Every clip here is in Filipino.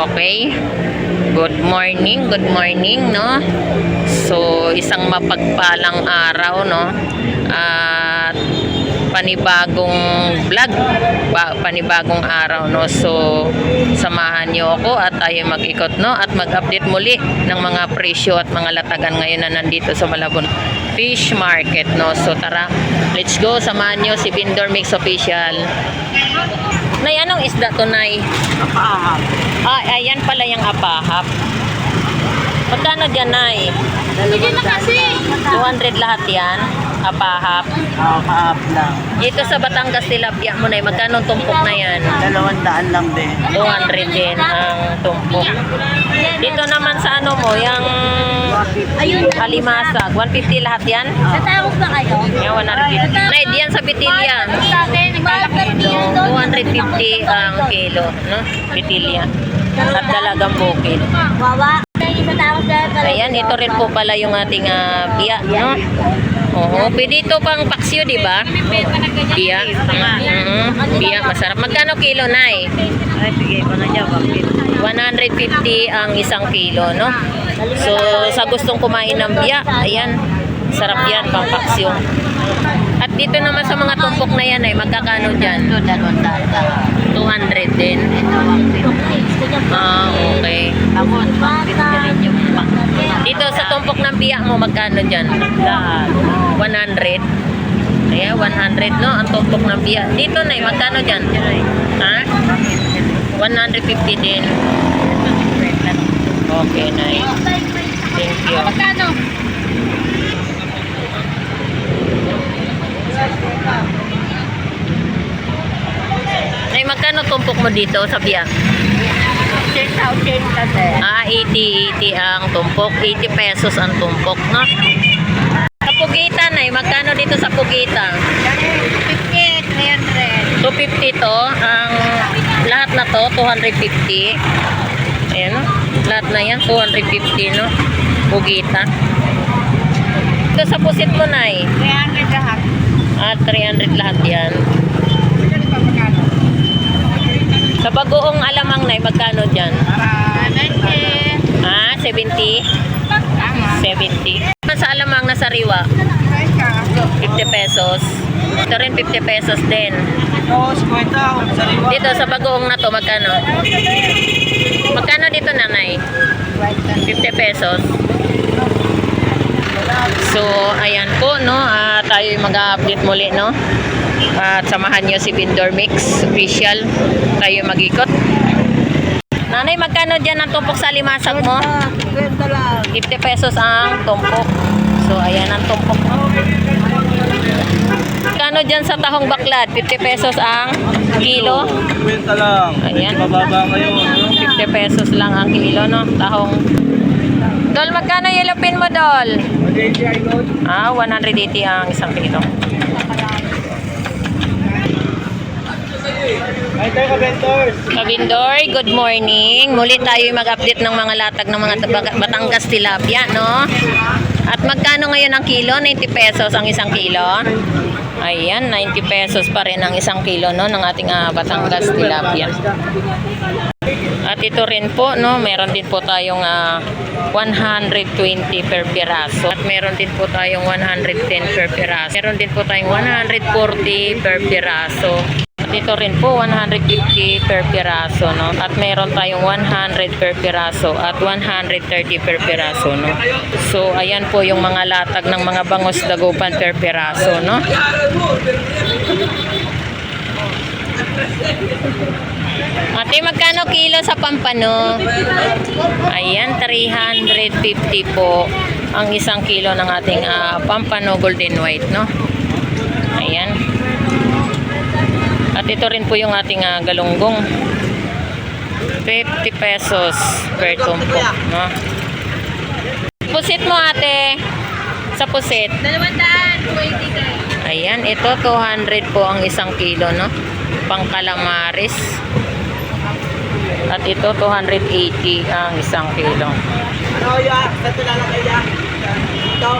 Okay. Good morning, no? So, isang mapagpalang araw, no? At panibagong vlog, panibagong araw, no? So, samahan niyo ako at tayo mag-ikot, no? At mag-update muli ng mga presyo at mga latagan ngayon na nandito sa Malabon Fish Market, no? So, tara, let's go. Samahan niyo si Vendor Mix Official. Nay, anong isda to, Nay? Apahap. Ayan pala yung apahap. Magkano dyan, Nay? Sige na kasi. 200 lahat yan. Apahap. Apahap lang. Dito sa Batangas tilapia mo, Nay, magkano tumpok na yan? 200 lang din. 200 din ang tumpok. Dito naman sa ano mo, yung alimasag, 150 lahat yan? Natawag ba kayo? Yan, 150. Nay, diyan sa Bitilya. Sa akin, So, 250 ang kilo, no? Bitilya. At dalagang bukid. Wawa. Sa tawag na Ayan, ito rin po pala yung ating biya, no? Oo, pwede ito pang paksyo, di ba? Biya. Biya, masarap. Magkano kilo, Nay? Ay, sige ko na dyan. 150 ang isang kilo, no? So, sa gustong kumain ng biya, ayan, sarap yan, pang paksyo. At dito naman sa mga tumpok na yan, ay magkakano dyan? 200 din. Okay. Ako, 150 rin yung Dito sa tumpok ng biya mo, magkano dyan? 100. Ayan, 100, no? Ang tumpok ng biya. Dito, Nay, magkano dyan? Ha? 150 din. Okay, Nay. Thank you. Magkano? Nay, magkano tumpok mo dito sa biya? 10,000 kasi. 80 ang tumpok. 80 pesos ang tumpok, no? Sa Pugita, Nay, magkano dito sa Pugita? 50, 300. 250 to. Ang lahat na to, 250. Ayan, no? Lahat na yan, 250, no? Pugita. Ito sa pusit mo, Nay. 300 lahat. 300 lahat yan. Sa bagoong alamang, Nay, magkano dyan? 90. 70? Tama. 70. Sa alamang na sariwa, 50 pesos. Ito rin 50 pesos din. Oo, 50. Sariwa. Dito sa bagoong na to, magkano? Magkano dito, Nanay? 50 pesos. So, ayan po, no? Tayo mag-update muli, no? At samahan nyo si Vendor Mix Official. Tayo mag-ikot. Nanay, magkano dyan ang tumpok sa limasag mo? 50 lang. 50 pesos ang tumpok. So, ayan ang tumpok mo. Magkano dyan sa tahong baklad? 50 pesos ang kilo. 50 lang. Ayan. Mababa kayo. 50 pesos lang ang kilo, no? Tahong. Dol, magkano yellow pin mo, Dol? 180 ang isang kilo. Ay, tayo ka, Bentors. Kabindor, good morning. Muli tayo mag-update ng mga latag ng mga Batangas tilapia, no? At magkano ngayon ang kilo? 90 pesos ang isang kilo. Ayan, 90 pesos pa rin ang isang kilo, no, ng ating Batangas tilapia. At ito rin po, no, meron din po tayong 120 per piraso. At meron din po tayong 110 per piraso. Meron din po tayong 140 per piraso. At ito rin po 150 per piraso, no. At meron tayong 100 per piraso at 130 per piraso, no. So ayan po yung mga latag ng mga bangos dagupan per piraso, no. Ate, magkano kilo sa pampano? Ayan, 350 po ang isang kilo ng ating pampano golden white, no? Ayan. At ito rin po yung ating galunggong. 50 pesos per tumpok, no? Pusit mo, ate. Sa pusit. 220. Ayan, ito 200 po ang isang kilo, no? Pang calamares. At ito 280 ang isang kilo. Ano, ya? Ito lang kaya. Ito.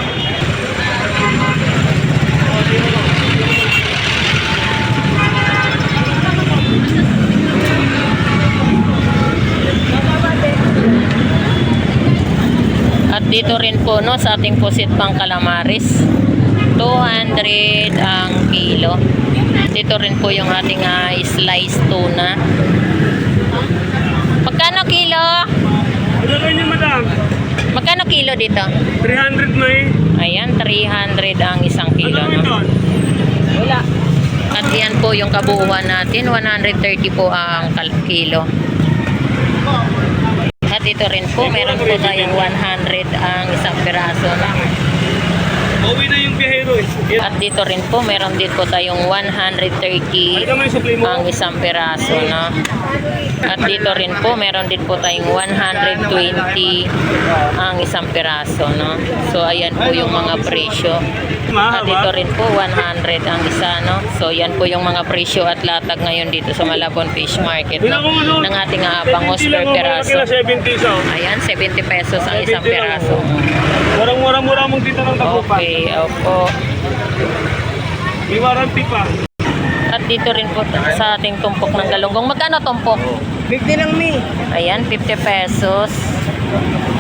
dito rin po no sa ating pusit pang calamaris, 200 ang kilo. Dito rin po yung ating sliced tuna. Magkano kilo? Ano kayo niyo, madam? Magkano kilo dito? 300 na eh. Ayan, 300 ang isang kilo, Ano no? ito? Wala. At yan po yung kabuuan natin, 130 po ang kilo. At ito rin po, meron po tayong 100 ang isang piraso, no? Uwi na yung biyahero eh. Yan. At dito rin po, meron din po tayong 130 Halika mo yung supply mo. ang isang piraso, no? At dito rin po, meron din po tayong 120 ang isang piraso, no? So, ayan po yung mga presyo. At dito rin po, 100 ang isa, no? So, yan po yung mga presyo at latag ngayon dito sa Malabon Fish Market, no? Ng ating bangos per piraso. 70 isa. Ayan, 70 pesos ang isang piraso. Murang-mura mong dito ng tagupan. Okay, opo. May warranty pa. At dito rin po sa ating tumpok ng galunggong. Magkano tumpok? 50 lang mi. Ayan, 50 pesos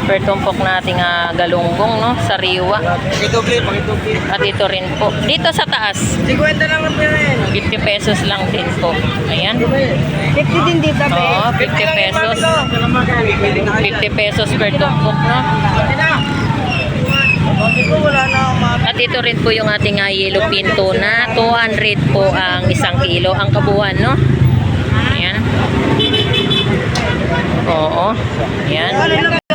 per tumpok nating galunggong, no? Sariwa. Pakituble. At dito rin po. Dito sa taas, 50 lang ang pera. 50 pesos lang din po. Ayan. 50 din dito, be. Oo, 50 pesos. 50 pesos per tumpok, no? Wala na akong At ito rin po yung ating yellow pin tuna. 200 po ang isang kilo. Ang kabuuan, no? Ayan. Oo. Ayan.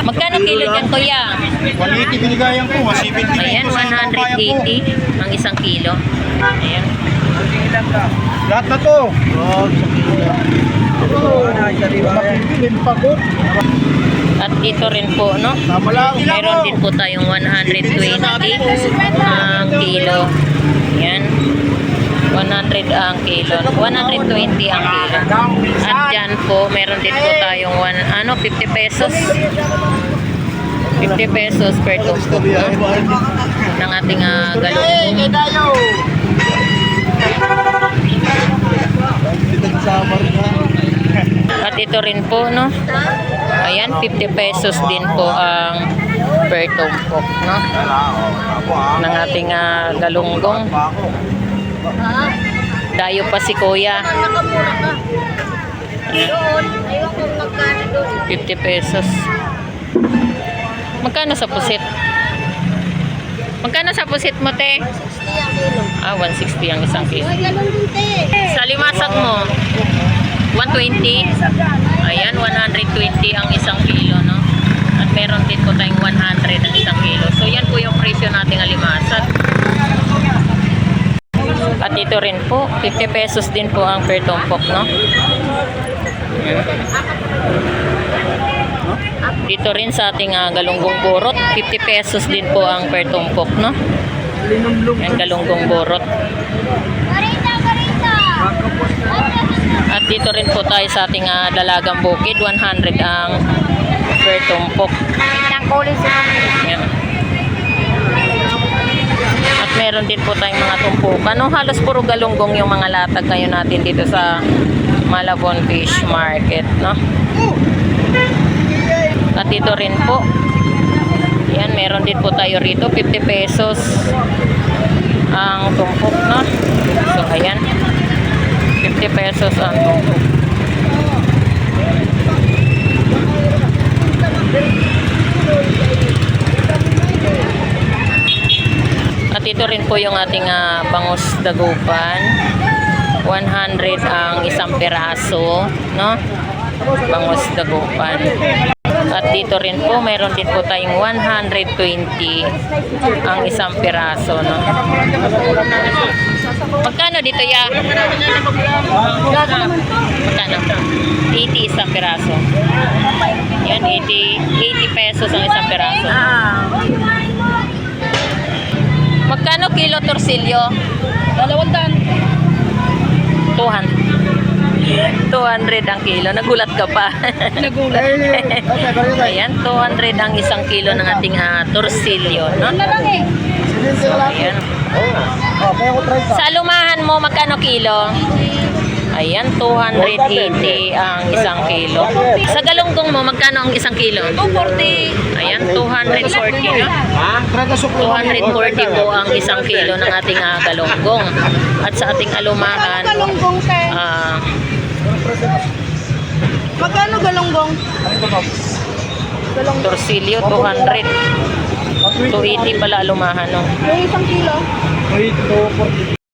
Magkano kilo dyan, kuya? 180 binigayan ko, 170 Ayan, 180 ang isang kilo. Ayan. Lahat na to. Makikilim pagod. At dito rin po, no? Tama lang. Meron din po tayong 120 ang kilo. Ayan. 100 ang kilo. 120 ang kilo. At dyan po, meron din po tayong 50 pesos. 50 pesos per tumpok, no? Ng ating galunggong. At ito rin po, no? Ayan, 50 pesos din po ang per tumpok, no? Ng ating galunggong. Dayo pa si kuya. Ayan, 50 pesos. Magkano sa pusit? Magkano sa pusit mo, te? 160 ang isang kilo. Sa limasag mo, 120. Ayan, 120 ang isang kilo, no? At meron din po tayong 100 ang isang kilo. So, yan po yung presyo nating alimasag. At dito rin po, 50 pesos din po ang per tumpok, no? Ayan. Dito rin sa ating galunggong borot, 50 pesos din po ang per tumpok, no? Ang galunggong borot. At dito rin po tayo sa ating dalagang bukid, 100 ang per tumpok. Ayan. At meron din po tayong mga tumpukan, no? Halos puro galunggong yung mga latag ngayon natin dito sa Malabon Fish Market, no? At dito rin po, yan, meron din po tayo rito, 50 pesos ang tumpok, no? So, ayan, 50 pesos ang tumpok. At ito rin po yung ating bangus dagupan, 100 ang isang piraso, no? Bangus dagupan. At dito rin po, meron din po tayong 120 ang isang piraso, no? Magkano dito, ya? Magkano? 80 isang piraso. Yan, 80 pesos ang isang piraso. Magkano kilo torsilyo? 200 ang kilo. Nagulat ka pa. Ayan, 200 ang isang kilo ng ating torsilyo, no? So, ayan. Sa lumahan mo, magkano kilo? Ayan, 280 ang isang kilo. Sa galunggong mo, magkano ang isang kilo? 240. Ayan, 240 no? Ha? 240 po ang isang kilo ng ating galunggong. At sa ating alumahan, Galunggong, te. Magkano galunggong? torsilyo, 200. 280 pala alumahan, no? Yung isang kilo? 240.